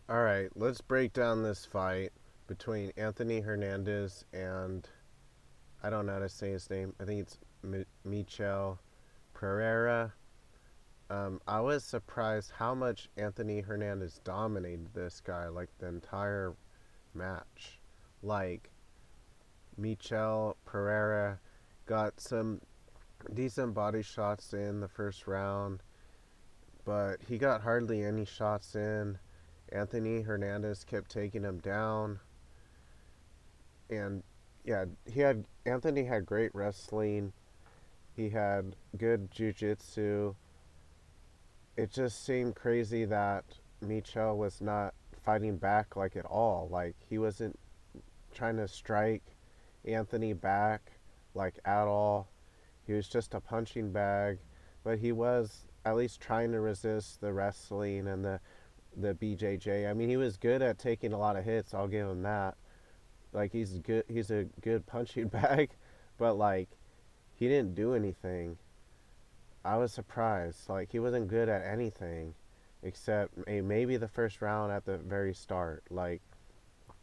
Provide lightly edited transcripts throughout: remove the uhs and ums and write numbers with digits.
All right, let's break down this fight between Anthony Hernandez and I don't know how to say his name. I think it's Michel Pereira. I was surprised how much Anthony Hernandez dominated this guy, like the entire match. Like Michel Pereira got some decent body shots in the first round, but he got hardly any shots in. Anthony Hernandez kept taking him down, and yeah, he had Anthony had great wrestling. He had good jiu-jitsu. It just seemed crazy that Michel was not fighting back like at all. Like he wasn't trying to strike Anthony back like at all. He was just a punching bag, but he was at least trying to resist the wrestling and the BJJ. I mean, he was good at taking a lot of hits. I'll give him that. Like he's good. He's a good punching bag, but like he didn't do anything. I was surprised. Like he wasn't good at anything except maybe the first round at the very start. Like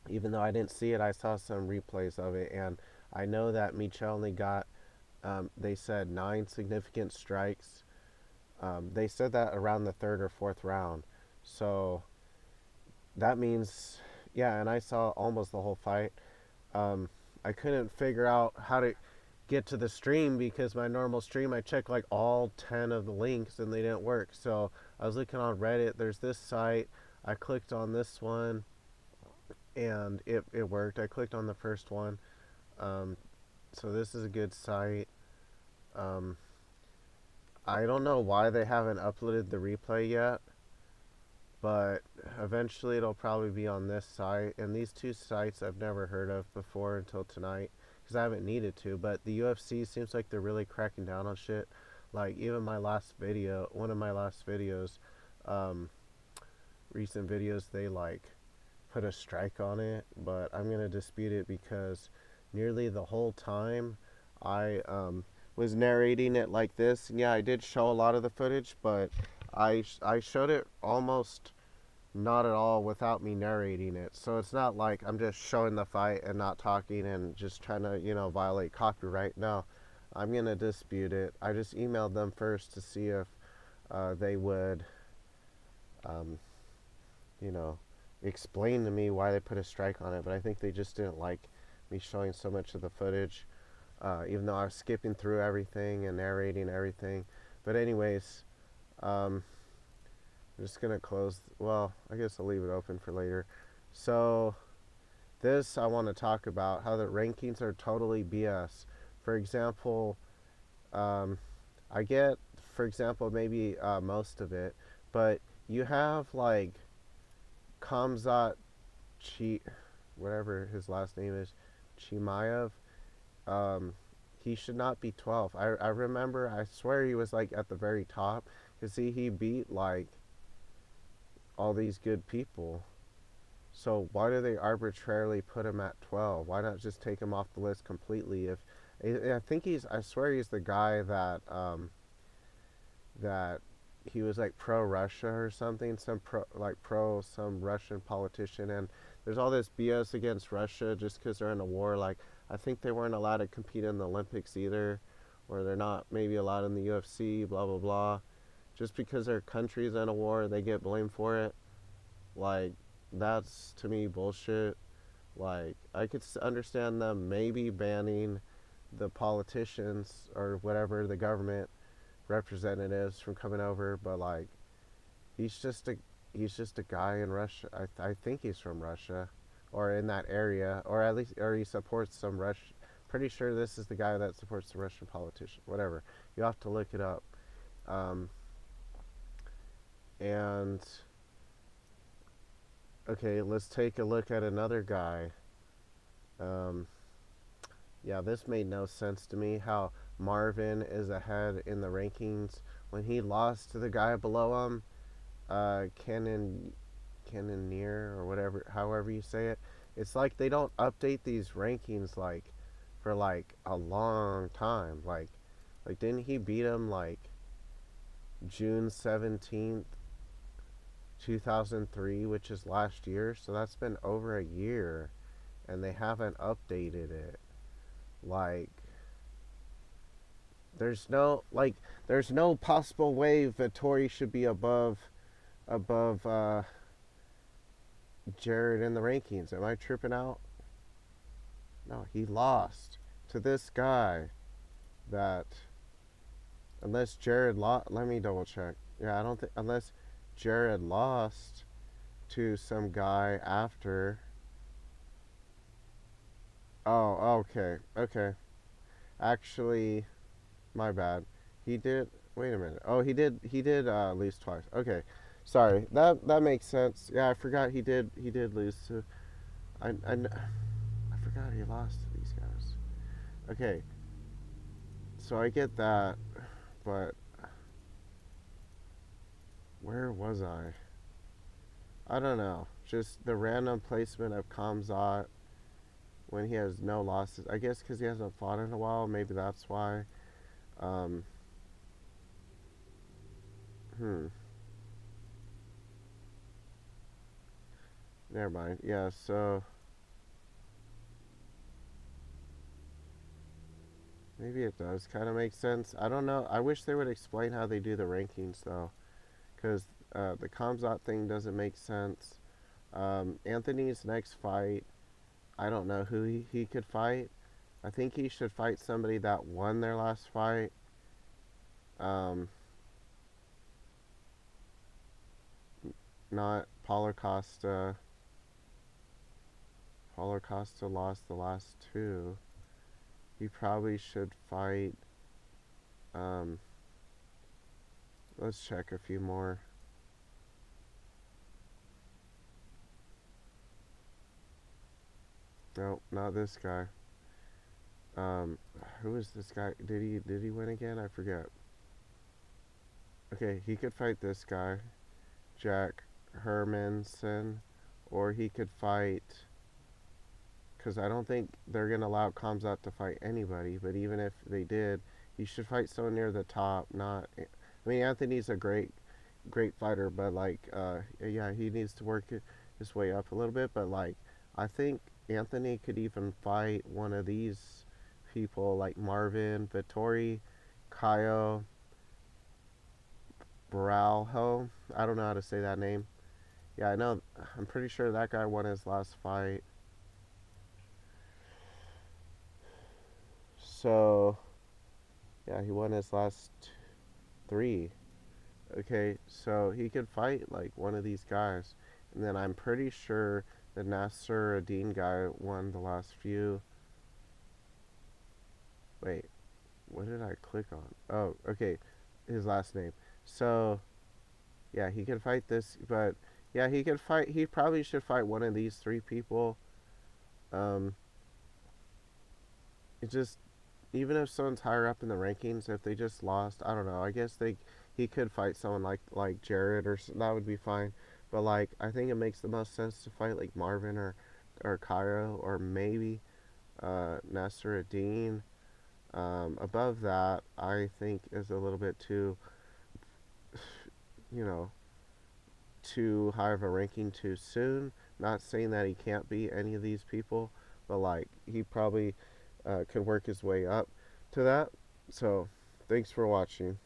even though I didn't see it, I saw some replays of it, and I know that Michel only got. They said 9 significant strikes. They said that around the third or fourth round. So that means, yeah, and I saw almost the whole fight. Um, I couldn't figure out how to get to the stream because my normal stream I checked like all 10 of the links and they didn't work. So I was looking on Reddit. There's this site. I clicked on this one and it worked. I clicked on the first one. Um, so this is a good site. Um, I don't know why they haven't uploaded the replay yet, but eventually it'll probably be on this site. And these two sites I've never heard of before until tonight because I haven't needed to. But the UFC seems like they're really cracking down on shit. Like even my last video, one of my last videos, um, recent videos, they like put a strike on it. But I'm gonna dispute it because nearly the whole time I was narrating it like this. And yeah, I did show a lot of the footage, but I showed it almost not at all without me narrating it. So it's not like I'm just showing the fight and not talking and just trying to, violate copyright. No, I'm going to dispute it. I just emailed them first to see if they would, um, you know, explain to me why they put a strike on it. But I think they just didn't like me showing so much of the footage, even though I was skipping through everything and narrating everything. But anyways, I'm just going to close. Well, I guess I'll leave it open for later. So, this I want to talk about how the rankings are totally BS. For example, um, I get, for example, maybe most of it, but you have like Kamzat Chi, whatever his last name is, Chimaev. Um, he should not be 12. I remember, I swear he was like at the very top because he beat like all these good people. So why do they arbitrarily put him at 12? Why not just take him off the list completely? If I think I swear he's the guy that he was like pro Russia or something, some Russian politician, and there's all this BS against Russia just because they're in a war. Like I think they weren't allowed to compete in the Olympics either, or they're not maybe allowed in the UFC. Blah blah blah. Just because their country's in a war, they get blamed for it. Like that's to me bullshit. Like I could understand them maybe banning the politicians or whatever the government representatives from coming over, but like he's just a he's just a guy in Russia. I think he's from Russia or in that area, or at least or he supports some Rush. Pretty sure this is the guy that supports the Russian politician. Whatever, you have to look it up. Um, and okay, let's take a look at another guy. Um, yeah, this made no sense to me. How Marvin is ahead in the rankings when he lost to the guy below him, Cannoneer or whatever, however you say it. It's like they don't update these rankings like for like a long time. Like didn't he beat him like June 17th? 2003, which is last year. So that's been over a year, and they haven't updated it. Like, there's no there's no possible way Vittori should be above Jared in the rankings. Am I tripping out? No, he lost to this guy that unless Jared lost. Let me double check. Yeah, I don't think unless Jared lost to some guy after. Oh, okay, okay. Actually, my bad. He did. Wait a minute. Oh, he did. He did lose twice. Okay, sorry. That makes sense. Yeah, I forgot he did. He did lose to. I forgot he lost to these guys. Okay, so I get that, but where was I? I don't know. Just the random placement of Kamzat when he has no losses. I guess because he hasn't fought in a while. Maybe that's why. Um, hmm. Never mind. Yeah. So maybe it does kind of make sense. I don't know. I wish they would explain how they do the rankings though, because the Kamzat thing doesn't make sense. Anthony's next fight, I don't know who he could fight. I think he should fight somebody that won their last fight. Um, Not Paulo Costa. Paulo Costa lost the last two. He probably should fight. Um, let's check a few more. No, not this guy. Um, who is this guy? Did he win again? I forget. Okay, he could fight this guy, Jack Hermanson, or he could fight. Because I don't think they're gonna allow Kamzat to fight anybody. But even if they did, he should fight someone near the top. Not. I mean, Anthony's a great fighter, but yeah, he needs to work his way up a little bit. But I think Anthony could even fight one of these people, like Marvin Vittori, Caio Baralho. I don't know how to say that name. Yeah, I know. I'm pretty sure that guy won his last fight. So yeah, he won his last three. Okay, so he could fight like one of these guys. And then I'm pretty sure the Nasser Adine guy won the last few. Wait, what did I click on? Oh, okay, his last name. So, yeah, he could fight this, but yeah, he could fight. He probably should fight one of these three people. Um, it just, even if someone's higher up in the rankings, if they just lost, I don't know. I guess he could fight someone like Jared that would be fine. But I think it makes the most sense to fight like Marvin or Cairo or maybe Nasser Adine. Above that, I think is a little bit too, you know, too high of a ranking too soon. Not saying that he can't be any of these people, but he probably could work his way up to that. So, thanks for watching.